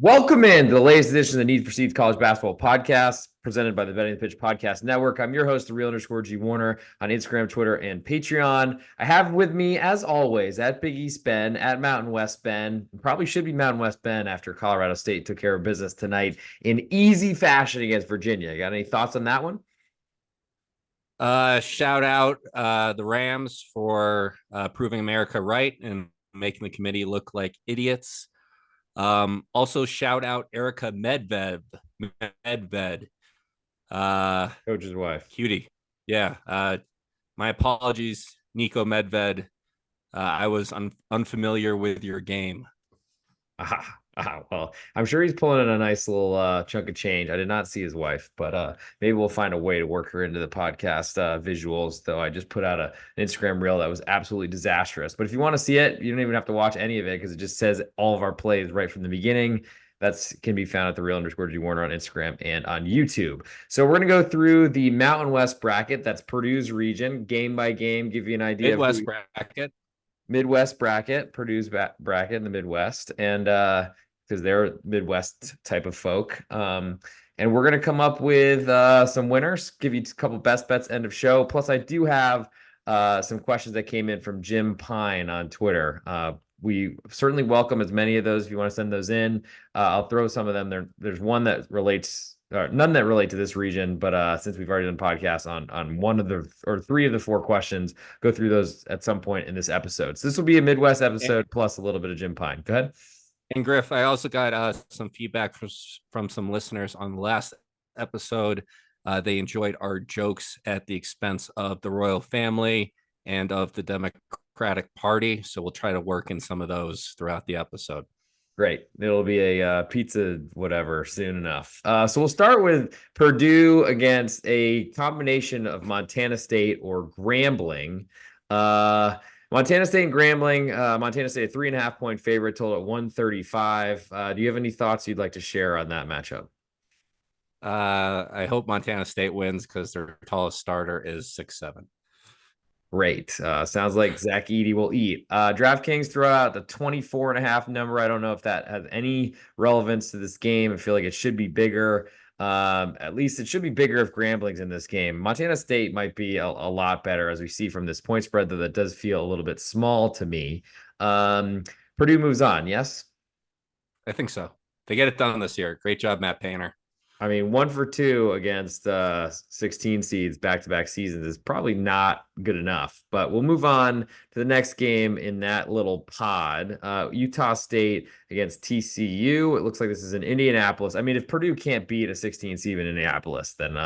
Welcome in to the latest edition of the Need for Seeds College Basketball Podcast, presented by the Betting the Pitch Podcast Network. I'm your host, the real_G Warner, on Instagram, Twitter, and Patreon. I have with me, as always, at Big East Ben, at Mountain West Ben. Probably should be Mountain West Ben after Colorado State took care of business tonight in easy fashion against Virginia. Got any thoughts on that one? Shout out the Rams for proving America right and making the committee look like idiots. Also shout out Erica Medved, Coach's wife. cutie. Yeah. My apologies, Nico Medved. I was unfamiliar with your game. Well, I'm sure he's pulling in a nice little chunk of change. I did not see his wife, but maybe we'll find a way to work her into the podcast visuals. Though I just put out an Instagram reel that was absolutely disastrous. But if you want to see it, you don't even have to watch any of it because it just says all of our plays right from the beginning. That's can be found at the real_G Warner on Instagram and on YouTube. So we're gonna go through the Mountain West bracket. That's Purdue's region, game by game, give you an idea Midwest of bracket. Midwest bracket, Purdue's bracket in the Midwest, and because they're Midwest type of folk. And we're gonna come up with some winners, give you a couple best bets end of show. Plus, I do have some questions that came in from Jim Pine on Twitter. We certainly welcome as many of those if you want to send those in. I'll throw some of them. There's one that relates none that relate to this region, but since we've already done podcasts on one of the or three of the four questions, go through those at some point in this episode. So this will be a Midwest episode plus a little bit of Jim Pine. Go ahead. And Griff, I also got some feedback from some listeners on the last episode. They enjoyed our jokes at the expense of the royal family and of the Democratic Party. So we'll try to work in some of those throughout the episode. Great. It'll be a pizza whatever soon enough. So we'll start with Purdue against a combination of Montana State or Grambling. Montana State and Grambling. Montana State a 3.5-point favorite, total at 135. Do you have any thoughts you'd like to share on that matchup? I hope Montana State wins because their tallest starter is 6'7". Great. Sounds like Zach Edey will eat. DraftKings throw out the 24.5 number. I don't know if that has any relevance to this game. I feel like it should be bigger. At least it should be bigger if Grambling's in this game. Montana State might be a lot better, as we see from this point spread, though that does feel a little bit small to me. Purdue moves on, yes? I think so. They get it done this year. Great job, Matt Painter. I mean, 1 for 2 against 16 seeds back-to-back seasons is probably not good enough. But we'll move on to the next game in that little pod. Utah State against TCU. It looks like this is in Indianapolis. I mean, if Purdue can't beat a 16 seed in Indianapolis, then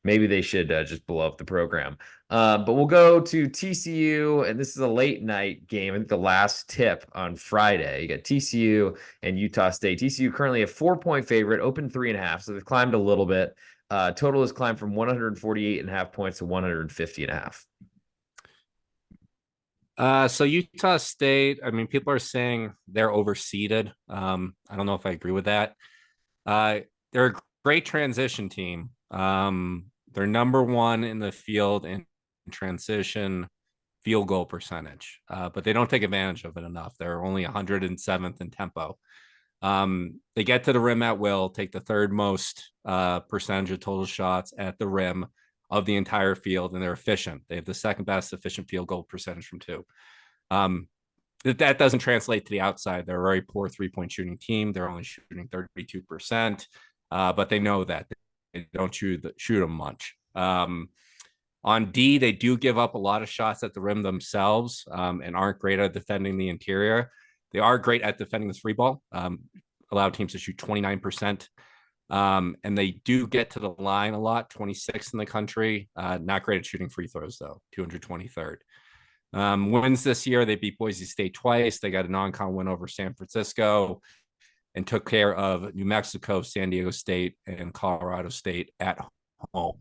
maybe they should just blow up the program. But we'll go to TCU, and this is a late night game. I think the last tip on Friday. You got TCU and Utah State. TCU currently a 4-point favorite, open 3.5, so they've climbed a little bit. Total has climbed from 148.5 points to 150.5. So Utah State, I mean, people are saying they're overseeded. I don't know if I agree with that. They're a great transition team. They're number one in the field in transition field goal percentage, but they don't take advantage of it enough. They're only 107th in tempo. They get to the rim at will, take the third most percentage of total shots at the rim of the entire field, and they're efficient. They have the second best efficient field goal percentage from two. That doesn't translate to the outside. They're a very poor three-point shooting team. They're only shooting 32%, but they know that. They don't shoot them much. On D, they do give up a lot of shots at the rim themselves and aren't great at defending the interior. They are great at defending the free ball, allow teams to shoot 29%. And they do get to the line a lot, 26th in the country. Not great at shooting free throws, though, 223rd. Wins this year, they beat Boise State twice. They got a non-con win over San Francisco and took care of New Mexico, San Diego State, and Colorado State at home.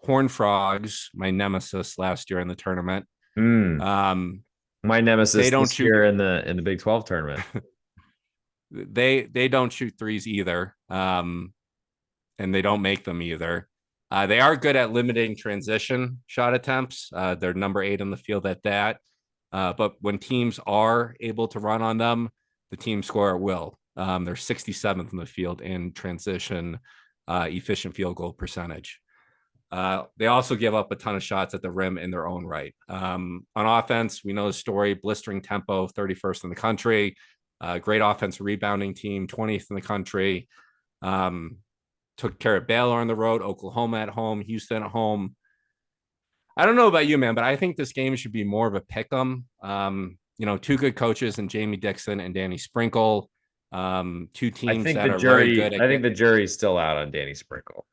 Horned Frogs, my nemesis last year in the tournament. My nemesis this year in the Big 12 tournament. They don't shoot threes either, and they don't make them either. They are good at limiting transition shot attempts. They're number 8 in the field at that. But when teams are able to run on them, the team score at will. They're 67th in the field in transition efficient field goal percentage. They also give up a ton of shots at the rim in their own right. On offense, we know the story: blistering tempo, 31st in the country. Great offensive rebounding team, 20th in the country. Took care of Baylor on the road, Oklahoma at home, Houston at home. I don't know about you, man, but I think this game should be more of a pick 'em. Two good coaches in Jamie Dixon and Danny Sprinkle. Two teams that are very good I at think the jury's still out on Danny Sprinkle.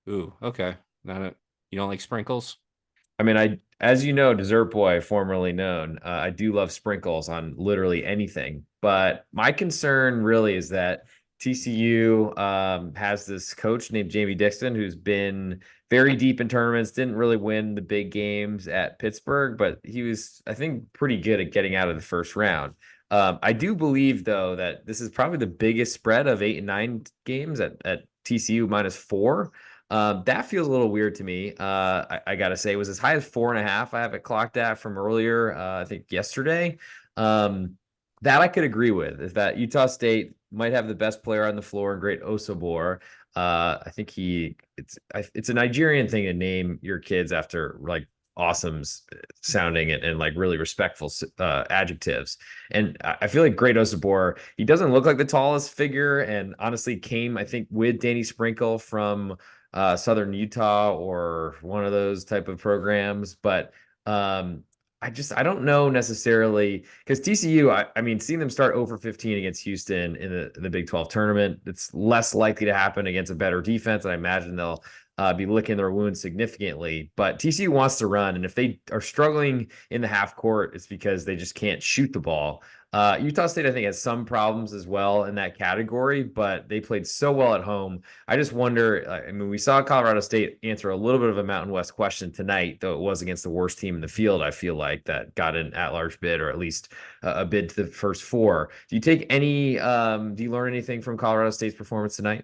Ooh, okay. Not you don't like sprinkles? I mean, as you know, Dessert Boy, formerly known, I do love sprinkles on literally anything. But my concern really is that TCU has this coach named Jamie Dixon who's been very deep in tournaments, didn't really win the big games at Pittsburgh, but he was, I think, pretty good at getting out of the first round. I do believe, though, that this is probably the biggest spread of 8 and 9 games at TCU -4. That feels a little weird to me. I gotta say, it was as high as 4.5. I have it clocked at from earlier, I think yesterday. That I could agree with. Is that Utah State might have the best player on the floor in Great Osobor. I think it's a Nigerian thing to name your kids after like awesome sounding and like really respectful adjectives. And I feel like Great Osobor, he doesn't look like the tallest figure, and honestly came, I think, with Danny Sprinkle from Southern Utah or one of those type of programs. But I don't know necessarily because TCU, I mean, seeing them start over 15 against Houston in the Big 12 tournament, it's less likely to happen against a better defense. And I imagine they'll be licking their wounds significantly. But TCU wants to run. And if they are struggling in the half court, it's because they just can't shoot the ball. Utah State, I think, has some problems as well in that category, but they played so well at home. I just wonder. I mean, we saw Colorado State answer a little bit of a Mountain West question tonight, though it was against the worst team in the field. I feel like that got an at-large bid, or at least a bid to the first four. Do you take any? Do you learn anything from Colorado State's performance tonight?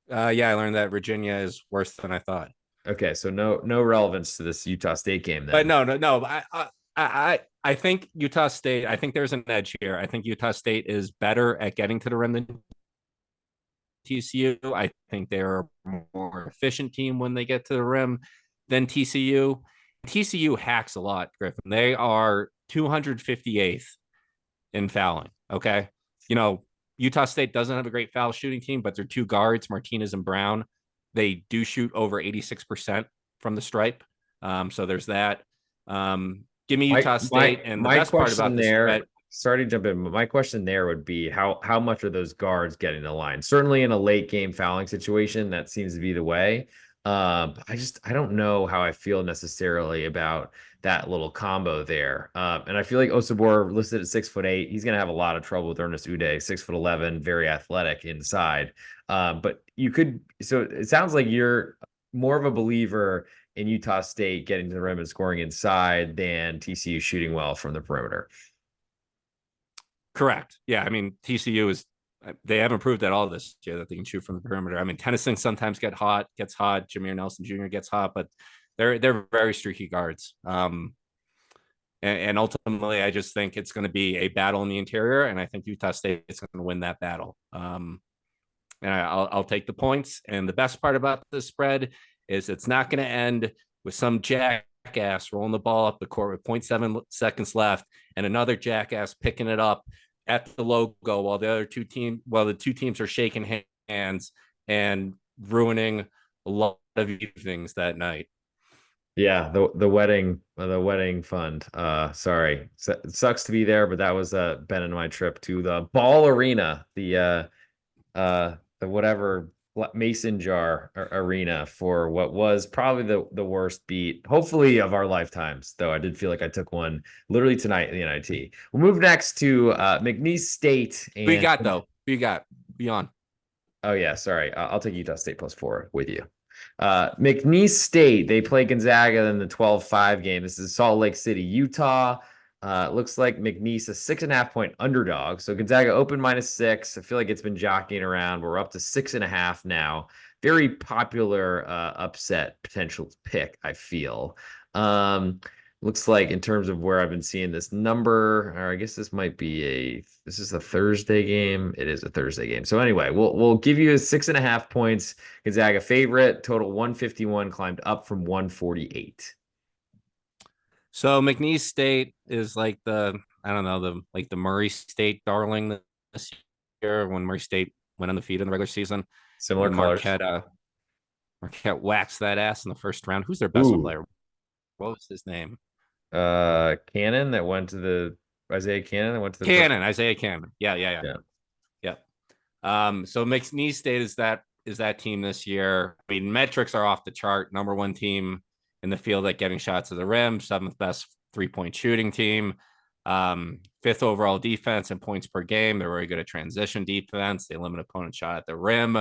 Yeah, I learned that Virginia is worse than I thought. Okay, so no relevance to this Utah State game But then. no. I think Utah State. I think there's an edge here. I think Utah State is better at getting to the rim than TCU. I think they're a more efficient team when they get to the rim than TCU. TCU hacks a lot, Griffin. They are 258th in fouling. Okay. Utah State doesn't have a great foul shooting team, but their two guards, Martinez and Brown, they do shoot over 86% from the stripe. So there's that. Give me My Utah my State. And the my best part about question this there, spread, sorry to jump in, but my question there would be how much are those guards getting the line? Certainly in a late game fouling situation, that seems to be the way. I don't know how I feel necessarily about that little combo there. And I feel like Osabor listed at 6'8". He's gonna have a lot of trouble with Ernest Uday, 6'11", very athletic inside. But you could, so it sounds like you're more of a believer in Utah State getting to the rim and scoring inside than TCU shooting well from the perimeter. correct. Yeah. I mean, TCU they haven't proved at all this year that they can shoot from the perimeter. I mean, Tennyson sometimes gets hot. Jameer Nelson Jr. gets hot, but they're very streaky guards. And ultimately, I just think it's going to be a battle in the interior, and I think Utah State is going to win that battle. And I'll take the points. And the best part about this spread is it's not going to end with some jackass rolling the ball up the court with 0.7 seconds left and another jackass picking it up at the logo while the two teams are shaking hands and ruining a lot of evenings that night. Yeah, the wedding fund. Sorry, it sucks to be there, but that was Ben and my trip to the Ball Arena, the whatever Mason Jar Arena for what was probably the worst beat, hopefully of our lifetimes. Though I did feel like I took one literally tonight in the NIT. We'll move next to McNeese State Who you and got though? Who you got? Beyond. oh yeah, sorry, I'll take Utah State +4 with you. McNeese State, they play Gonzaga in the 12-5 game. This is Salt Lake City, Utah. Looks like McNeese a 6.5 point underdog. So Gonzaga open -6. I feel like it's been jockeying around. We're up to 6.5 now. Very popular upset potential pick, I feel. Looks like in terms of where I've been seeing this number, or I guess this is a Thursday game. It is a Thursday game. So anyway, we'll give you a 6.5 points. Gonzaga favorite, total 151, climbed up from 148. So McNeese State is like I don't know, the Murray State darling this year when Murray State went undefeated in the regular season. Similar And colors. Marquette waxed that ass in the first round. Who's their best Ooh, player? What was his name? Cannon that went to the Isaiah Cannon that went to the pro. Isaiah Cannon. Yeah. Yeah. Yep. So McNeese State is that team this year. I mean, metrics are off the chart. Number one team in the field at getting shots to the rim, seventh best 3-point shooting team, fifth overall defense and points per game. They're very good at transition defense. They limit opponent shot at the rim.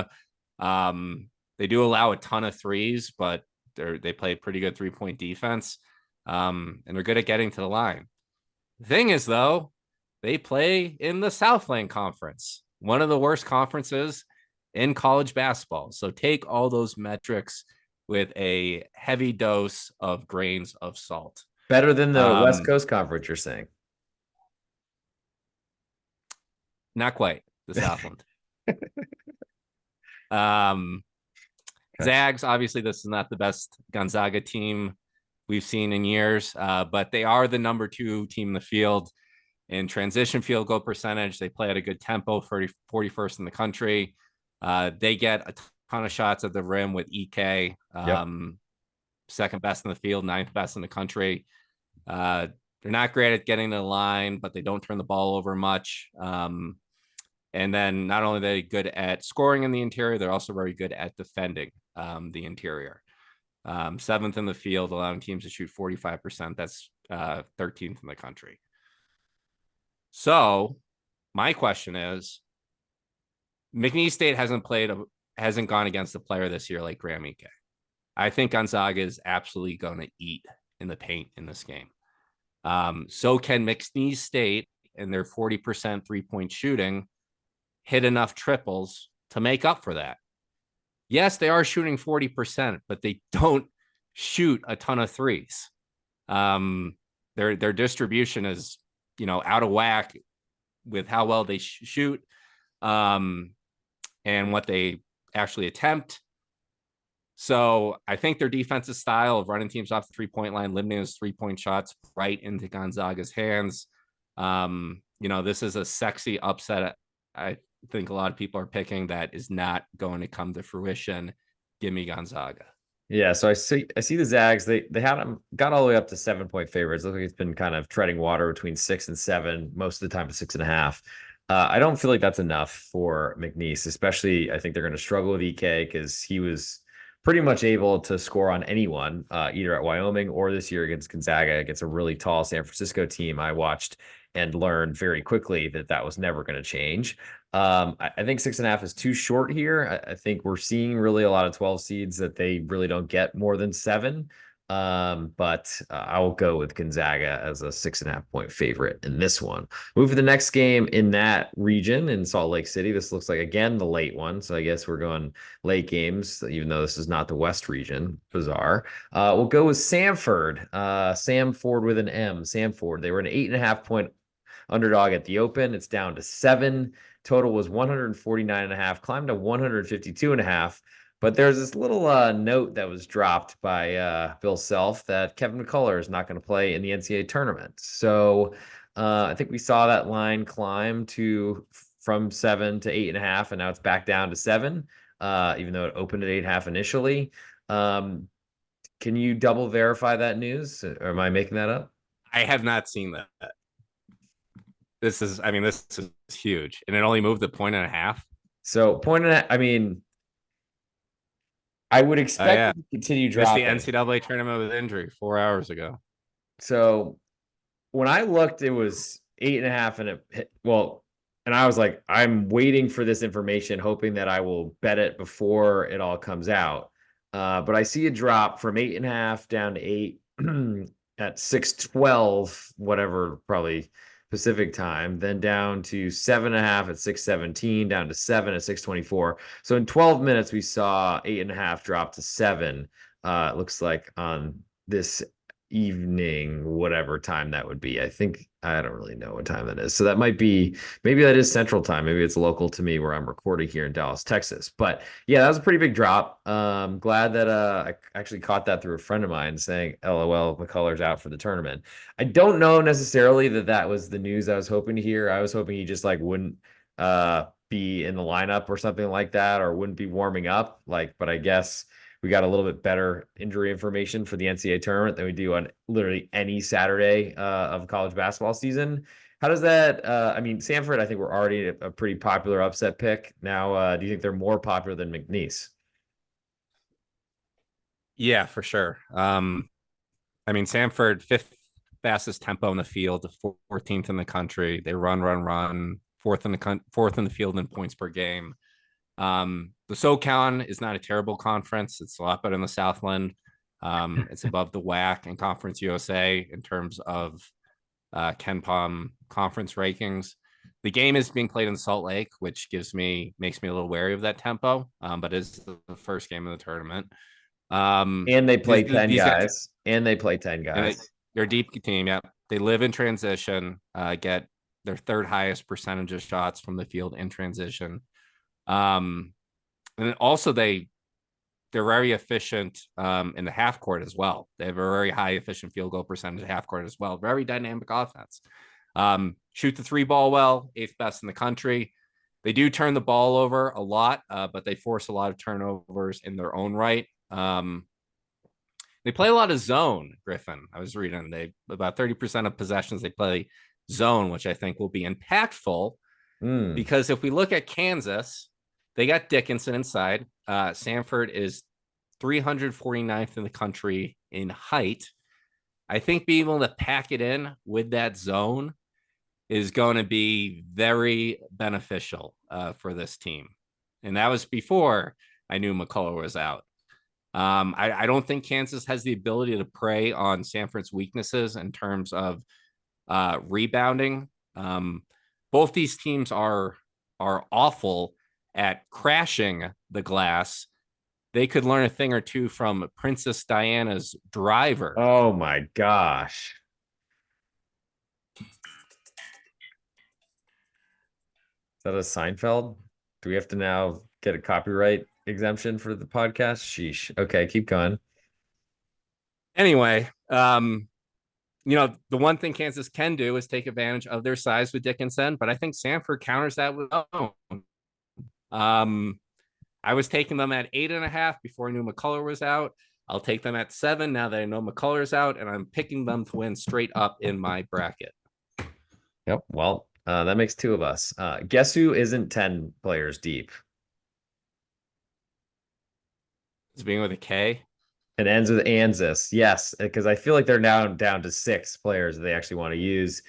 They do allow a ton of threes, but they play pretty good 3-point defense. And they're good at getting to the line. The thing is, though, they play in the Southland Conference, one of the worst conferences in college basketball. So take all those metrics with a heavy dose of grains of salt. Better than the West Um, Coast Conference, you're saying. Not quite the Southland. Um, Okay. Zags, obviously, this is not the best Gonzaga team we've seen in years, but they are the number 2 team in the field in transition field goal percentage. They play at a good tempo, 41st in the country. They get a ton of shots at the rim with EK, Yep. second best in the field, ninth best in the country. They're not great at getting to the line, but they don't turn the ball over much. And then not only are they good at scoring in the interior, they're also very good at defending the interior. Seventh in the field, allowing teams to shoot 45%. That's 13th in the country. So my question is, McNeese State hasn't gone against a player this year like Graham Ike. I think Gonzaga is absolutely going to eat in the paint in this game. So can McNeese State and their 40% 3-point shooting hit enough triples to make up for that? Yes, they are shooting 40%, but they don't shoot a ton of threes. Their distribution is, out of whack with how well they shoot and what they actually attempt. So I think their defensive style of running teams off the 3-point line, limiting those 3-point shots right into Gonzaga's hands. This is a sexy upset. I think a lot of people are picking that is not going to come to fruition. Give me Gonzaga. Yeah, so I see the Zags. They had them got all the way up to 7-point favorites. Looks like it's been kind of treading water between 6 and 7, most of the time 6.5. I don't feel like that's enough for McNeese, especially I think they're going to struggle with EK because he was pretty much able to score on anyone, either at Wyoming or this year against Gonzaga, against a really tall San Francisco team. I watched and learned very quickly that was never going to change. I think 6.5 is too short here. I think we're seeing really a lot of 12 seeds that they really don't get more than 7. But I will go with Gonzaga as a 6.5 point favorite in this one. Move to the next game in that region in Salt Lake City. This looks like, again, the late one. So I guess we're going late games, even though this is not the West region. Bizarre. We'll go with Samford. Samford with an M. Samford. They were an 8.5 point underdog at the open. It's down to 7. Total was 149.5, climbed to 152.5. But there's this little note that was dropped by Bill Self that Kevin McCullough is not going to play in the NCAA tournament. So I think we saw that line climb from 7 to 8.5, and now it's back down to 7, even though it opened at 8.5 initially. Can you double verify that news? Or am I making that up? I have not seen that. This is huge. And it only moved a point and a half. So I would expect Yeah. it to continue Missed the dropping. NCAA tournament with injury 4 hours ago. So when I looked, it was 8.5 and it hit, well, and I was like, I'm waiting for this information, hoping that I will bet it before it all comes out. But I see a drop from 8.5 down to 8 at 6:12, whatever, probably Pacific time, then down to 7.5 at 6:17, down to 7 at 6:24. So in 12 minutes, we saw 8.5 drop to 7. It looks like on this evening, whatever time that would be. I think I don't really know what time that is. So that might be maybe that is central time. Maybe it's local to me where I'm recording here in Dallas, Texas. But yeah, that was a pretty big drop. Glad that I actually caught that through a friend of mine saying LOL, McCullers out for the tournament. I don't know necessarily that that was the news I was hoping to hear. I was hoping he just like wouldn't be in the lineup or something like that, or wouldn't be warming up. Like, but I guess we got a little bit better injury information for the NCAA tournament than we do on literally any Saturday of college basketball season. How does that? I mean, Samford, I think we're already a pretty popular upset pick. Now, do you think they're more popular than McNeese? Yeah, for sure. I mean, Samford, fifth fastest tempo in the field, 14th in the country. They run, fourth in the field in points per game. The SoCon is not a terrible conference. It's a lot better than the Southland. It's above the WAC and Conference USA in terms of Ken Palm conference rankings. The game is being played in Salt Lake, which makes me a little wary of that tempo. But it's the first game of the tournament. And they play 10 These guys, guys. And they play 10 guys. they're a deep team. Yeah, they live in transition. Get their third highest percentage of shots from the field in transition. And then also they're very efficient in the half court as well. They have a very high efficient field goal percentage at half court as well. Very dynamic offense. Shoot the three ball well, eighth best in the country. They do turn the ball over a lot, but they force a lot of turnovers in their own right. They play a lot of zone, Griffin. I was reading they about 30% of possessions they play zone, which I think will be impactful because if we look at Kansas, they got Dickinson inside. Samford is 349th in the country in height. I think being able to pack it in with that zone is going to be very beneficial for this team. And that was before I knew McCullough was out. I don't think Kansas has the ability to prey on Samford's weaknesses in terms of rebounding. Both these teams are awful at crashing the glass. They could learn a thing or two from Princess Diana's driver. Oh my gosh. Is that a Seinfeld? Do we have to now get a copyright exemption for the podcast? Sheesh. Okay, keep going. Anyway, the one thing Kansas can do is take advantage of their size with Dickinson, but I think Samford counters that with I was taking them at 8.5 before I knew McCullough was out. I'll take them at 7 now that I know McCullough is out, and I'm picking them to win straight up in my bracket. Yep. Well, that makes two of us. Guess who isn't 10 players deep? It's being with a K. It ends with Anzus. Yes, because I feel like they're now down to 6 players that they actually want to use.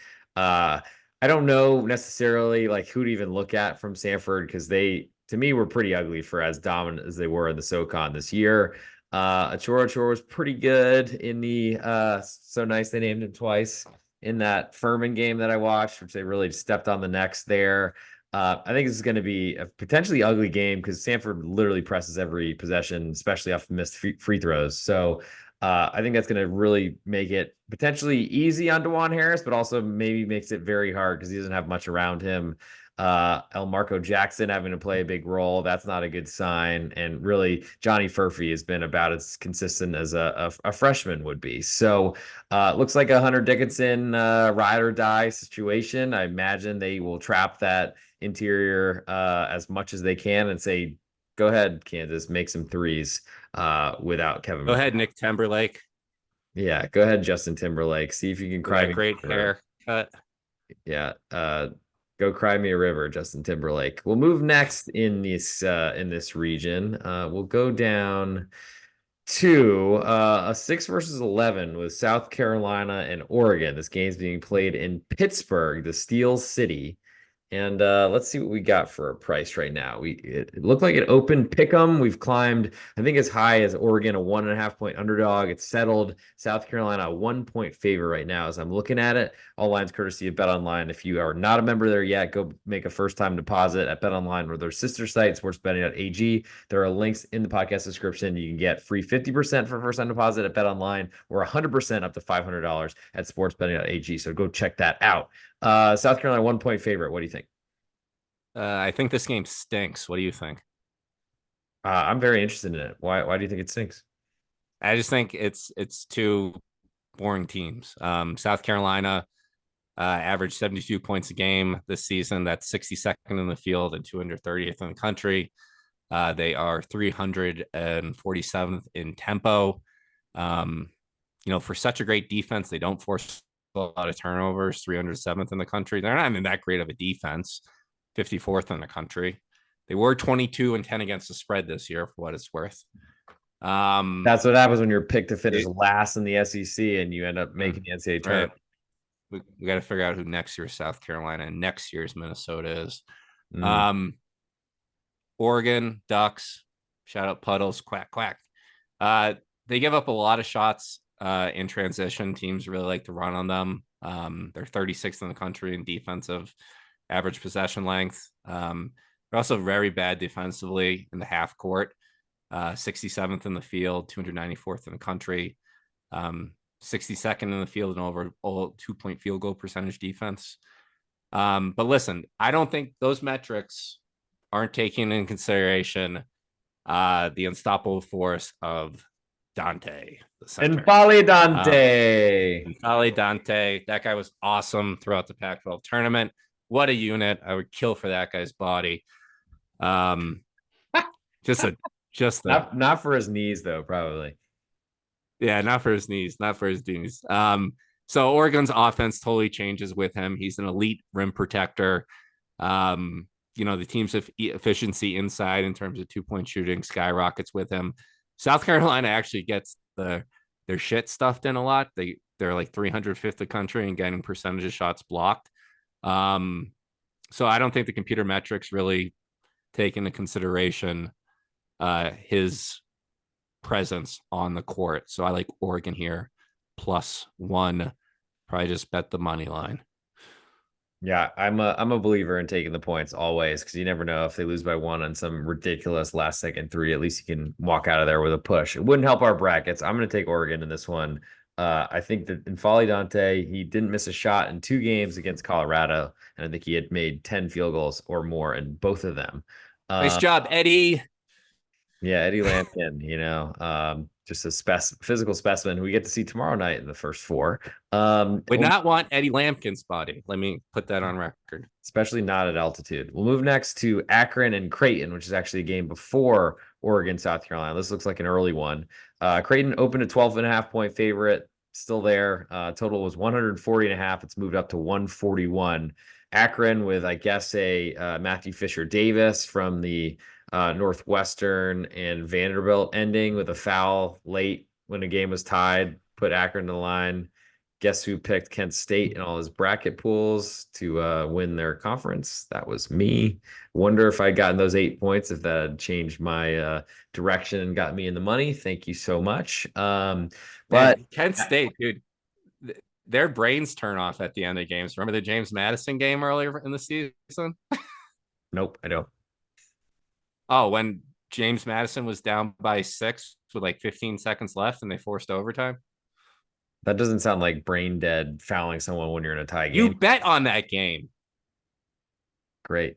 I don't know necessarily like who to even look at from Samford because they, to me, were pretty ugly for as dominant as they were in the SoCon this year. Achor was pretty good in the so nice they named him twice in that Furman game that I watched, which they really stepped on the necks there. I think this is going to be a potentially ugly game because Samford literally presses every possession, especially off missed free throws. So I think that's going to really make it potentially easy on DeJuan Harris, but also maybe makes it very hard because he doesn't have much around him. El Marco Jackson having to play a big role. That's not a good sign. And really, Johnny Furphy has been about as consistent as a freshman would be. So looks like a Hunter Dickinson ride or die situation. I imagine they will trap that interior as much as they can and say, go ahead, Kansas, make some threes without Kevin Go McCullough. ahead, Nick Timberlake. Yeah, go ahead, Justin Timberlake. See if you can With cry that me great a river. haircut. Yeah, go cry me a river, Justin Timberlake. We'll move next in this region. We'll go down to a 6 versus 11 with South Carolina and Oregon. This game's being played in Pittsburgh, the Steel City. And let's see what we got for a price right now. It looked like it opened pick 'em. We've climbed, I think, as high as Oregon, a 1.5 point underdog. It's settled. South Carolina, a 1 point favor right now as I'm looking at it. All lines courtesy of Bet Online. If you are not a member there yet, go make a first time deposit at Bet Online or their sister site, Sportsbetting.ag. There are links in the podcast description. You can get free 50% for first time deposit at Bet Online or 100% up to $500 at Sportsbetting.ag. So go check that out. South Carolina 1 point favorite. What do you think? I think this game stinks. What do you think? I'm very interested in it. Why do you think it stinks? I just think it's two boring teams. South Carolina averaged 72 points a game this season. That's 62nd in the field and 230th in the country. They are 347th in tempo. Um, for such a great defense, they don't force a lot of turnovers. 307th in the country. They're not even that great of a defense. 54th in the country. They were 22-10 against the spread this year, for what it's worth. That's what happens when you're picked to finish it, last in the SEC and you end up making the NCAA right. tournament. We got to figure out who next year's South Carolina and next year's Minnesota is. Mm. Oregon Ducks, shout out Puddles, quack quack. They give up a lot of shots in transition. Teams really like to run on them. They're 36th in the country in defensive average possession length. They're also very bad defensively in the half court. 67th in the field, 294th in the country. 62nd in the field and overall 2-point field goal percentage defense. But listen, I don't think those metrics aren't taking in consideration the unstoppable force of Dante, the center. Dante. Dante, that guy was awesome throughout the Pac-12 tournament. What a unit! I would kill for that guy's body. Um, just a not for his knees though, probably. Yeah, not for his knees, not for his knees. So Oregon's offense totally changes with him. He's an elite rim protector. The team's efficiency inside in terms of 2-point shooting skyrockets with him. South Carolina actually gets their shit stuffed in a lot. They're like 305th the country and getting percentage of shots blocked. So I don't think the computer metrics really take into consideration his presence on the court. So I like Oregon here +1. Probably just bet the money line. Yeah, I'm a believer in taking the points always because you never know if they lose by one on some ridiculous last second three. At least you can walk out of there with a push. It wouldn't help our brackets. I'm going to take Oregon in this one. I think that in Folly Dante, he didn't miss a shot in 2 games against Colorado, and I think he had made 10 field goals or more in both of them. Nice job, Eddie. Yeah, Eddie Lampkin, just a physical specimen who we get to see tomorrow night in the first four. Would not want Eddie Lampkin's body. Let me put that on record. Especially not at altitude. We'll move next to Akron and Creighton, which is actually a game before Oregon, South Carolina. This looks like an early one. Creighton opened a 12.5 point favorite, still there. Total was 140.5. It's moved up to 141. Akron with, I guess, a Matthew Fisher Davis from the Northwestern and Vanderbilt ending with a foul late when the game was tied, put Akron to the line. Guess who picked Kent State in all his bracket pools to win their conference? That was me. Wonder if I'd gotten those 8 points, if that had changed my direction and got me in the money. Thank you so much. But Kent State, dude, their brains turn off at the end of games. Remember the James Madison game earlier in the season? Nope, I don't. Oh, when James Madison was down by 6 with like 15 seconds left and they forced overtime? That doesn't sound like brain dead fouling someone when you're in a tie game. You bet on that game. Great.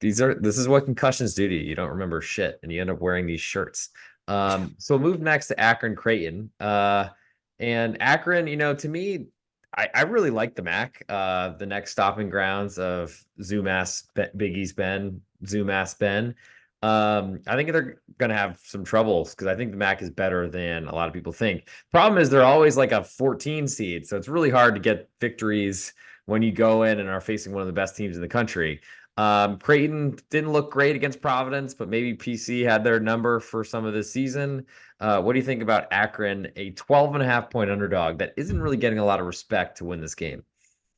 This is what concussions do to you. You don't remember shit, and you end up wearing these shirts. So we'll move next to Akron Creighton. And Akron, to me, I really like the MAC. The next stopping grounds of Big East Ben, Zoomass Ben. I think they're going to have some troubles because I think the MAC is better than a lot of people think. Problem is they're always like a 14 seed, so it's really hard to get victories when you go in and are facing one of the best teams in the country. Creighton didn't look great against Providence, but maybe PC had their number for some of this season. What do you think about Akron, a 12.5 point underdog that isn't really getting a lot of respect to win this game?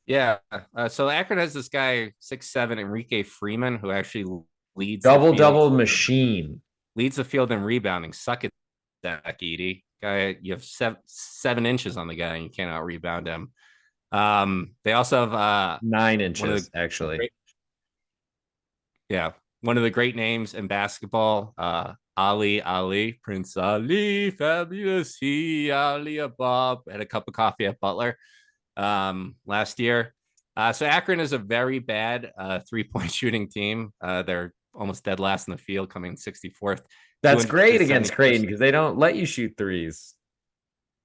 Yeah. So Akron has this guy 6'7" Enrique Freeman who actually leads the Double field double machine. leads the field in rebounding. Suck it, Zach Edey. Guy, you have 7 inches on the guy, and you cannot rebound him. They also have Nine one of inches, the actually. great, yeah, one of the great names in basketball. Ali, Prince Ali, fabulous he, Ali Bob. Had a cup of coffee at Butler last year. So Akron is a very bad 3-point shooting team. They're almost dead last in the field, coming 64th, That's great against Creighton 271st. because they don't let you shoot threes.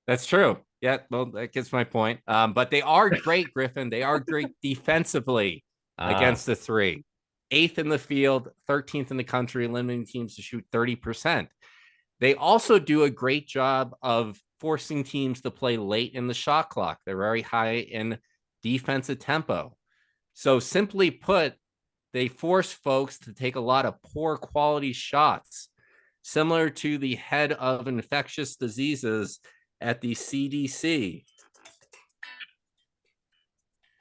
That's true. Yeah, well, that gets my point. But they are great, Griffin. They are great defensively Ah, against the three. Eighth in the field, 13th in the country, limiting teams to shoot 30%. They also do a great job of forcing teams to play late in the shot clock. They're very high in defensive tempo. So, simply put, they force folks to take a lot of poor quality shots, similar to the head of infectious diseases at the CDC.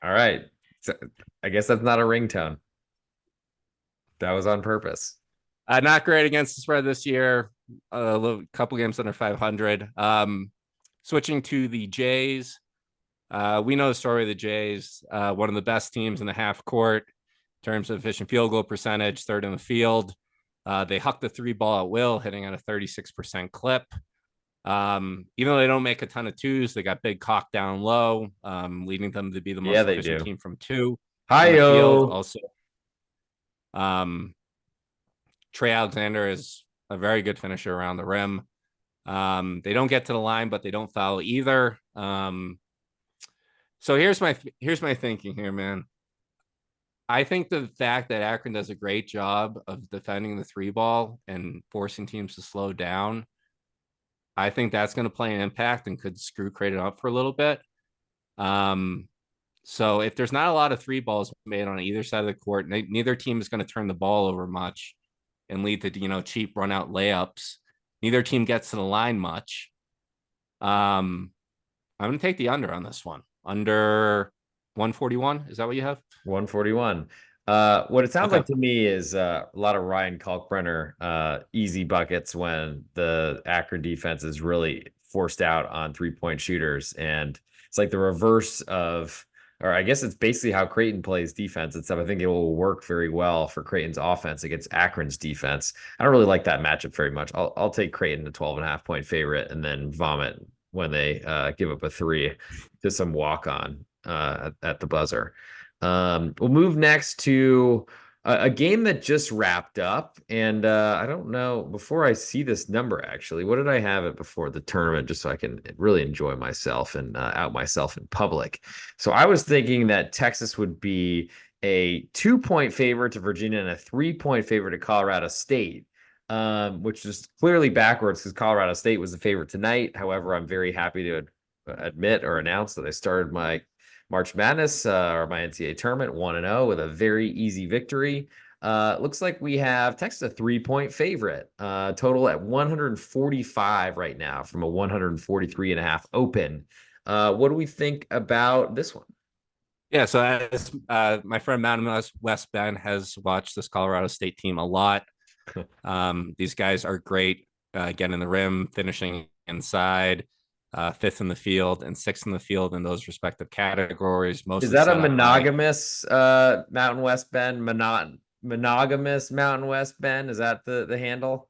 all right. So, I guess that's not a ringtone. That was on purpose. Not great against the spread this year. A couple games under 500. Switching to the Jays. We know the story of the Jays. One of the best teams in the half court in terms of efficient field goal percentage, third in the field. They huck the three ball at will, hitting at a 36% clip. Even though they don't make a ton of twos, they got big cock down low, leading them to be the Yeah, most they efficient do. team from two in the field. Hi-yo. Also, um, Trey Alexander is a very good finisher around the rim. They don't get to the line, but they don't foul either. So here's my thinking here, man. I think the fact that Akron does a great job of defending the three ball and forcing teams to slow down, I think that's going to play an impact and could screw Creighton up for a little bit. Um, so if there's not a lot of three balls made on either side of the court, neither team is going to turn the ball over much and lead to cheap run out layups. Neither team gets to the line much. I'm going to take the under on this one. Under 141. Is that what you have? 141. What it sounds Okay. like to me is a lot of Ryan Kalkbrenner easy buckets when the Akron defense is really forced out on 3-point shooters. And it's like the reverse of, or I guess it's basically how Creighton plays defense. Except I think it will work very well for Creighton's offense against Akron's defense. I don't really like that matchup very much. I'll take Creighton, a 12.5-point favorite, and then vomit when they give up a three to some walk on at the buzzer. We'll move next to a game that just wrapped up. And I don't know, before I see this number, actually, what did I have it before the tournament just so I can really enjoy myself and out myself in public? So I was thinking that Texas would be a 2-point favorite to Virginia and a 3-point favorite to Colorado State. Which is clearly backwards because Colorado State was the favorite tonight. However, I'm very happy to admit or announce that I started my March Madness or my NCAA tournament 1-0 with a very easy victory. Looks like we have Texas a 3-point favorite, total at 145 right now from a 143.5 open. What do we think about this one? Yeah. So as my friend Mountain West Ben has watched this Colorado State team a lot. These guys are great getting the rim, finishing inside, fifth in the field and sixth in the field in those respective categories. Is Mostly that a set up high. monogamous Mountain West Ben? Monogamous Mountain West Ben? Is that the handle?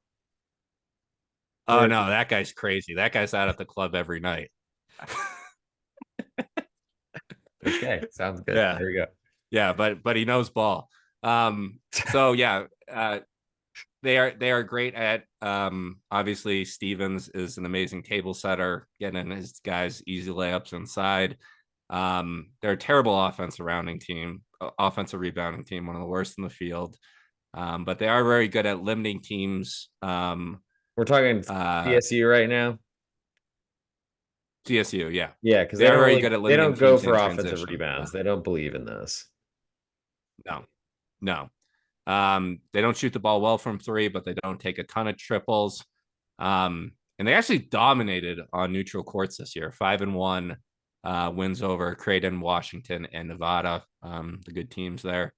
Oh Or no, that guy's crazy. That guy's out at the club every night. okay, sounds good. Yeah, There we go. yeah, but he knows ball. So yeah, they are great at obviously Stevens is an amazing table setter, getting his guys easy layups inside. They're a terrible offensive rebounding team, one of the worst in the field. But they are very good at limiting teams. We're talking CSU right now. CSU, yeah. Yeah, because They are very good at they limiting don't go teams for in offensive transition. rebounds. They don't believe in this. No, no. They don't shoot the ball well from three, but they don't take a ton of triples. And they actually dominated on neutral courts this year, 5-1 wins over Creighton, Washington, and Nevada, the good teams there.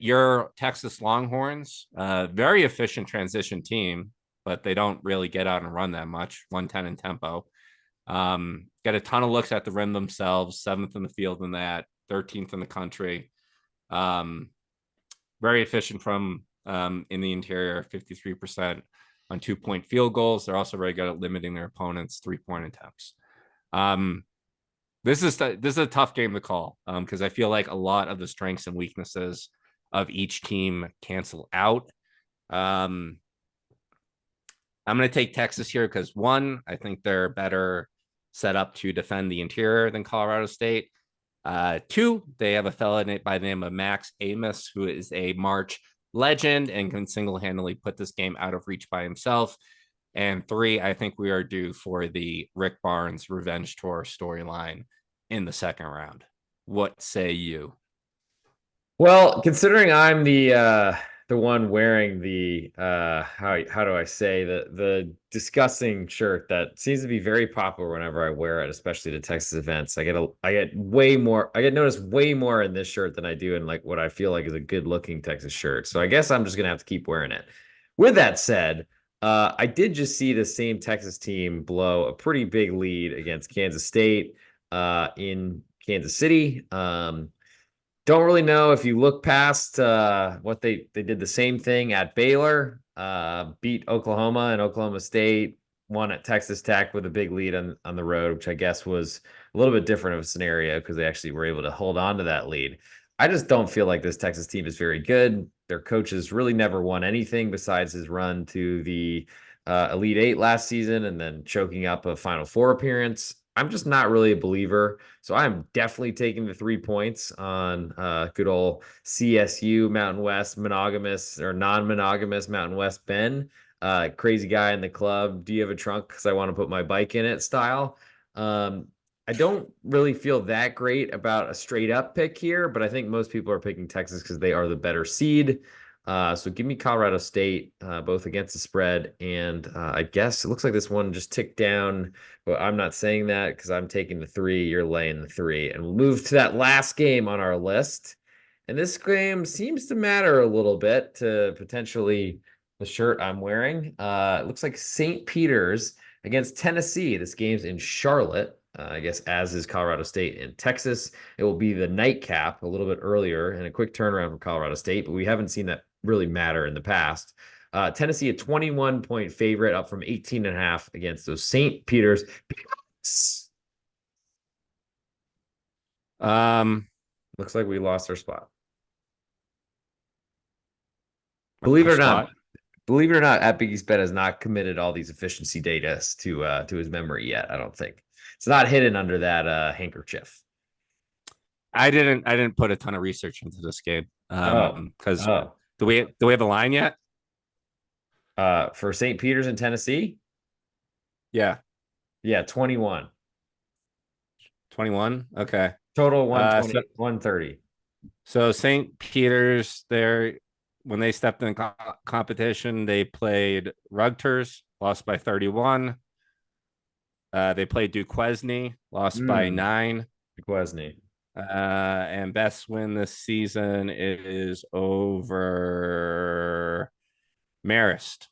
Your Texas Longhorns, very efficient transition team, but they don't really get out and run that much, 110 in tempo. Get a ton of looks at the rim themselves, 7th in the field in that, 13th in the country. Very efficient from in the interior, 53% on 2-point field goals. They're also very good at limiting their opponents' 3-point attempts. This is a tough game to call because I feel like a lot of the strengths and weaknesses of each team cancel out. I'm going to take Texas here because one, I think they're better set up to defend the interior than Colorado State. Two, they have a fellow by the name of Max Amos, who is a March legend and can single-handedly put this game out of reach by himself. And three, I think we are due for the Rick Barnes revenge tour storyline in the second round. What say you? Well, considering I'm the one wearing the how do I say the disgusting shirt that seems to be very popular whenever I wear it, especially to Texas events. I get noticed way more in this shirt than I do in like what I feel like is a good looking Texas shirt. So I guess I'm just gonna have to keep wearing it. With that said, I did just see the same Texas team blow a pretty big lead against Kansas State in Kansas City. Don't really know if you look past what they did the same thing at Baylor, beat Oklahoma and Oklahoma State, won at Texas Tech with a big lead on the road, which I guess was a little bit different of a scenario because they actually were able to hold on to that lead. I just don't feel like this Texas team is very good. Their coach has really never won anything besides his run to the Elite Eight last season and then choking up a Final Four appearance. I'm just not really a believer. So I'm definitely taking the 3 points on good old CSU Mountain West monogamous or non-monogamous Mountain West Ben. Crazy guy in the club. Do you have a trunk? Because I want to put my bike in it style. I don't really feel that great about a straight up pick here, but I think most people are picking Texas because they are the better seed. So give me Colorado State, both against the spread. And I guess it looks like this one just ticked down, but I'm not saying that because I'm taking the 3. You're laying the 3. And we'll move to that last game on our list. And this game seems to matter a little bit to potentially the shirt I'm wearing. It looks like St. Peter's against Tennessee. This game's in Charlotte. I guess as is Colorado State in Texas. It will be the nightcap a little bit earlier and a quick turnaround for Colorado State, but we haven't seen that really matter in the past. Tennessee, a 21-point favorite, up from 18.5 against those St. Peter's. Looks like we lost our spot. Believe it or not, at Biggie's Bet has not committed all these efficiency data to his memory yet. I don't think it's not hidden under that handkerchief. I didn't put a ton of research into this game because do we have a line yet? For St. Peter's in Tennessee? Yeah. Yeah, 21. 21? Okay. Total 120, 130. So St. Peter's, when they stepped in competition, they played Rutgers, lost by 31. They played Duquesne, lost by 9. Duquesne. And best win this season is over Marist.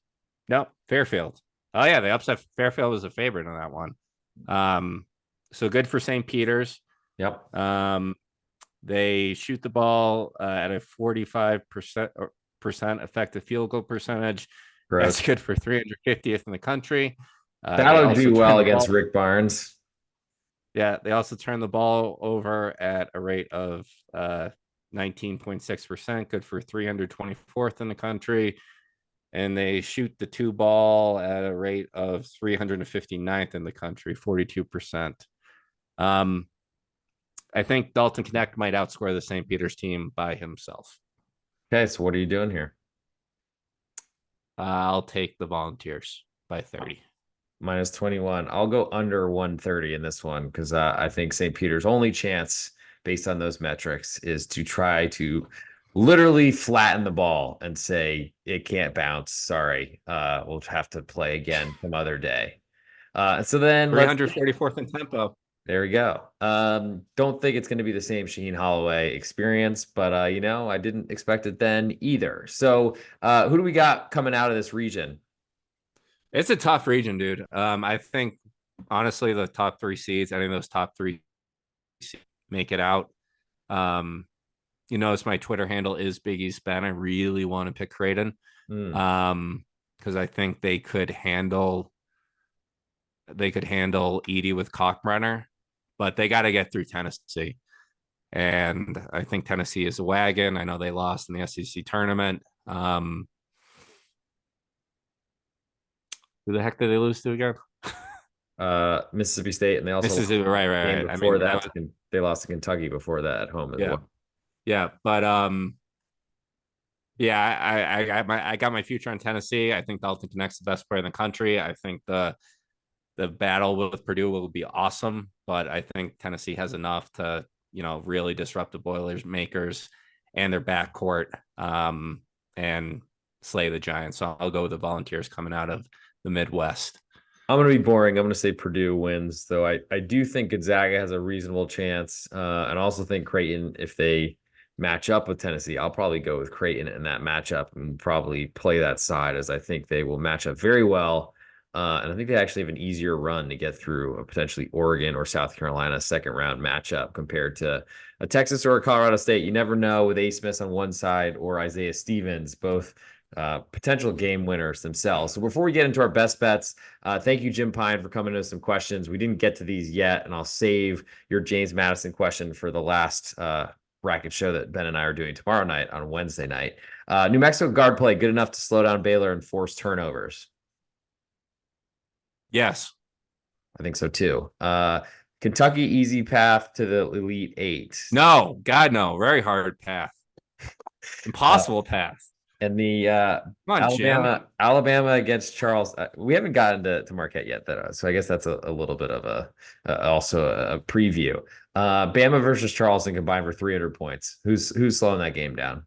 No, Fairfield. Oh yeah, they upset Fairfield as a favorite in that one. So good for St. Peter's. Yep. They shoot the ball at a 45% effective field goal percentage. Gross. That's good for 350th in the country. That'll do well against Rick Barnes. Yeah, they also turn the ball over at a rate of 19.6%, good for 324th in the country. And they shoot the 2 ball at a rate of 359th in the country, 42%. I think Dalton Knecht might outscore the St. Peter's team by himself. Okay, so what are you doing here? I'll take the Volunteers by 30. Minus 21. I'll go under 130 in this one because I think St. Peter's only chance, based on those metrics, is to try to literally flatten the ball and say it can't bounce. Sorry, we'll have to play again some other day. So then 344th in tempo. There we go. Don't think it's going to be the same Shaheen Holloway experience, but I didn't expect it then either. So, who do we got coming out of this region? It's a tough region, dude. I think honestly, the top three seeds, any of those top three make it out. Um, notice my Twitter handle is Big East Ben. I really want to pick Creighton. Hmm. Because I think they could handle Edie with Cockbrenner, but they got to get through Tennessee. And I think Tennessee is a wagon. I know they lost in the SEC tournament. Who the heck did they lose to again? Mississippi State, and they also lost Mississippi, right, the game right, right. I before mean, that. They lost to Kentucky before that at home as yeah, well. yeah, but yeah, I got my future on Tennessee. I think Dalton Connect's the best player in the country. I think the battle with Purdue will be awesome, but I think Tennessee has enough to really disrupt the Boilers makers and their backcourt, and slay the Giants. So I'll go with the Volunteers coming out of the Midwest. I'm going to be boring. I'm going to say Purdue wins, though I do think Gonzaga has a reasonable chance. And I also think Creighton, if they match up with Tennessee, I'll probably go with Creighton in that matchup and probably play that side, as I think they will match up very well. And I think they actually have an easier run to get through a potentially Oregon or South Carolina second round matchup compared to a Texas or a Colorado State. You never know with Ace Smith on one side or Isaiah Stevens, both potential game winners themselves. So before we get into our best bets, thank you, Jim Pine, for coming to some questions. We didn't get to these yet, and I'll save your James Madison question for the last bracket show that Ben and I are doing tomorrow night on Wednesday night. New Mexico guard play good enough to slow down Baylor and force turnovers? Yes. I think so too. Kentucky easy path to the Elite Eight. No, God, no. Very hard path. Uh, Impossible path. and the Come on, Jim. Alabama against Charles. We haven't gotten to Marquette yet, so I guess that's a little bit of also a preview. Bama versus Charleston combined for 300 points. Who's slowing that game down?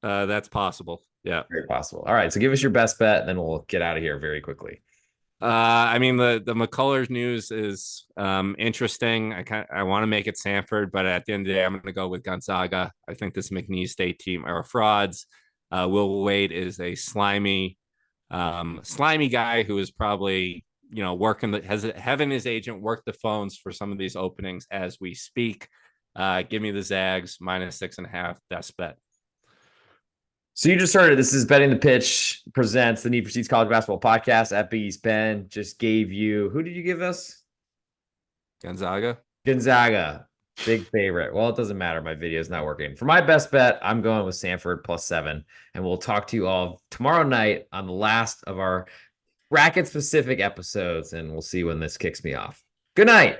That's possible. Yeah. Very possible. All right, so give us your best bet, and then we'll get out of here very quickly. I mean the McCullers news is interesting. I want to make it Sanford, but at the end of the day, I'm going to go with Gonzaga. I think this McNeese State team are frauds. Will Wade is a slimy guy who is probably working having his agent work the phones for some of these openings as we speak. Give me the Zags -6.5. Best bet. So you just heard it. This is Betting the Pitch presents the Need for Seats College Basketball Podcast at Big East. Ben just gave you, who did you give us? Gonzaga. Gonzaga. Big favorite. Well, it doesn't matter. My video is not working. For my best bet, I'm going with Sanford +7. And we'll talk to you all tomorrow night on the last of our bracket specific episodes. And we'll see when this kicks me off. Good night.